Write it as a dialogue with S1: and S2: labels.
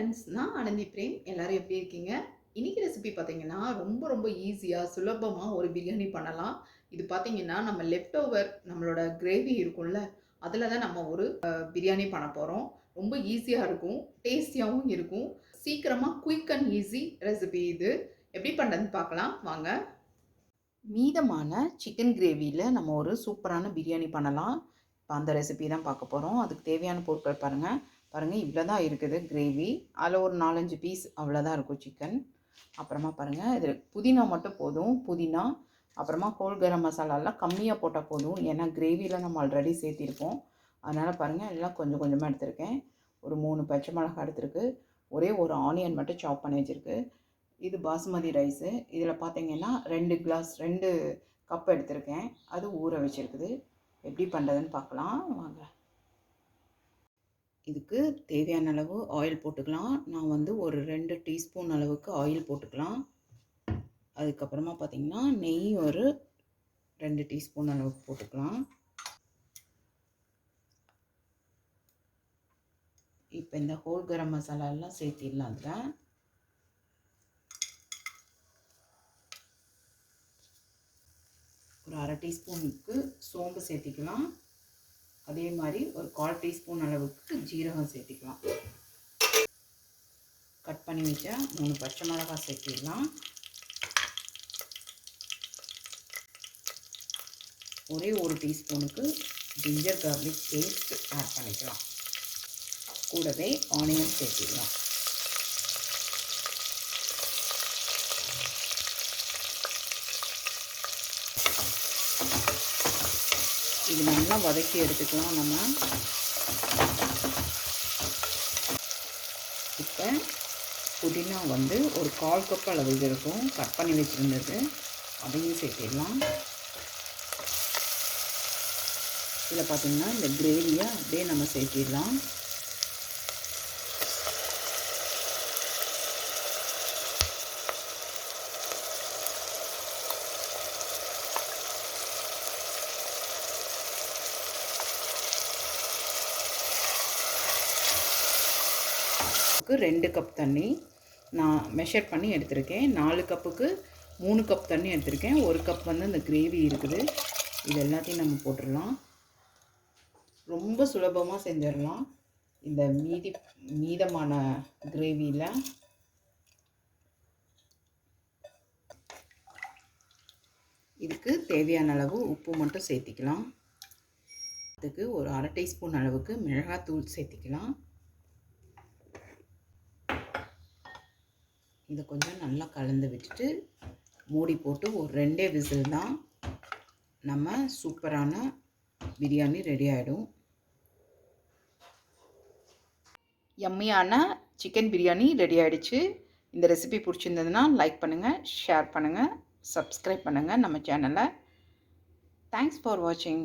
S1: Friends, நான் Anandhi frame. எல்லாரும் எப்படி இருக்கீங்க? இன்னைக்கு ரெசிபி பார்த்தீங்கன்னா ரொம்ப ஈஸியாக சுலபமாக ஒரு பிரியாணி பண்ணலாம். இது பார்த்தீங்கன்னா நம்ம லெஃப்ட் ஓவர் நம்மளோட கிரேவி இருக்கும்ல, அதில் தான் நம்ம ஒரு பிரியாணி பண்ண போகிறோம். ரொம்ப ஈஸியாக இருக்கும், டேஸ்டியாகவும் இருக்கும். சீக்கிரமாக குயிக் அண்ட் ஈஸி ரெசிபி இது. எப்படி பண்ணுறதுன்னு பார்க்கலாம் வாங்க. மீதமான சிக்கன் கிரேவியில் நம்ம ஒரு சூப்பரான பிரியாணி பண்ணலாம். இப்போ அந்த ரெசிபி தான் பார்க்க போகிறோம். அதுக்கு தேவையான பொருட்கள் பாருங்கள் இவ்வளோ தான் இருக்குது கிரேவி. அதில் ஒரு 4-5 பீஸ் அவ்வளோதான் இருக்கும் சிக்கன். அப்புறமா பாருங்கள் இதில் புதினா மட்டும் போதும். புதினா அப்புறமா ஹோல் கரம் மசாலாலாம் கம்மியாக போட்டால் போதும். ஏன்னா கிரேவியில் நம்ம ஆல்ரெடி சேர்த்திருப்போம். அதனால் பாருங்கள் எல்லாம் கொஞ்சம் கொஞ்சமாக எடுத்திருக்கேன். ஒரு 3 பச்சை மிளகாய் எடுத்துருக்கு. ஒரே ஒரு ஆனியன் மட்டும் சாப் பண்ணி வச்சுருக்கு. இது பாசுமதி ரைஸு. இதில் பார்த்தீங்கன்னா 2 கப் எடுத்திருக்கேன். அது ஊற வச்சுருக்குது. எப்படி பண்ணுறதுன்னு பார்க்கலாம் வாங்க. இதுக்கு தேவையான அளவு ஆயில் போட்டுக்கலாம். நான் வந்து ஒரு 2 டீஸ்பூன் அளவுக்கு ஆயில் போட்டுக்கலாம். அதுக்கப்புறமா பார்த்திங்கன்னா நெய் ஒரு 2 டீஸ்பூன் அளவுக்கு போட்டுக்கலாம். இப்போ இந்த ஹோல் கரம் மசாலாலாம் சேர்த்திடலாம். அதில் ஒரு 1/2 டீஸ்பூனுக்கு சோம்பு சேர்த்திக்கலாம். அதே மாதிரி ஒரு 1/4 டீஸ்பூன் அளவுக்கு ஜீரகம் சேர்த்திக்கலாம். கட் பண்ணி வச்ச 3 பச்சை மிளகாய் சேர்த்திடலாம். ஒரே ஒரு டீஸ்பூனுக்கு ஜிஞ்சர் கார்லிக் பேஸ்ட் ஆட் பண்ணிக்கலாம். கூடவே ஆனியன் சேர்த்திடலாம். இது நல்லா வதக்கி எடுத்துக்கலாம் நம்ம. இப்போ புதினா வந்து ஒரு 1/4 கப் அளவுக்கு இருக்கும், கட் பண்ணி வச்சுருந்தது. அதையும் சேர்த்திடலாம். இதில் பார்த்திங்கன்னா இந்த கிரேவியை அப்படியே நம்ம சேர்த்திடலாம். கப்புக்கு 2 கப் தண்ணி நான் மெஷர் பண்ணி எடுத்திருக்கேன். 4 கப்புக்கு 3 கப் தண்ணி எடுத்திருக்கேன். 1 கப் வந்து இந்த கிரேவி இருக்குது. இது எல்லாத்தையும் நம்ம போட்டுடலாம். ரொம்ப சுலபமாக செஞ்சிடலாம் இந்த மீதமான கிரேவியில். இதுக்கு தேவையான அளவு உப்பு மட்டும் சேர்த்திக்கலாம். அதுக்கு ஒரு 1/2 டீஸ்பூன் அளவுக்கு மிளகாத்தூள் சேர்த்திக்கலாம். இதை கொஞ்சம் நல்லா கலந்து விட்டுட்டு மூடி போட்டு ஒரு 2 விசில் தான் நம்ம சூப்பரான பிரியாணி ரெடி ஆகிடும். யம்மியான சிக்கன் பிரியாணி ரெடி ஆகிடுச்சு. இந்த ரெசிபி பிடிச்சிருந்ததுன்னா லைக் பண்ணுங்கள், ஷேர் பண்ணுங்கள், சப்ஸ்கிரைப் பண்ணுங்கள் நம்ம சேனலை. தேங்க்ஸ் ஃபார் வாட்சிங்.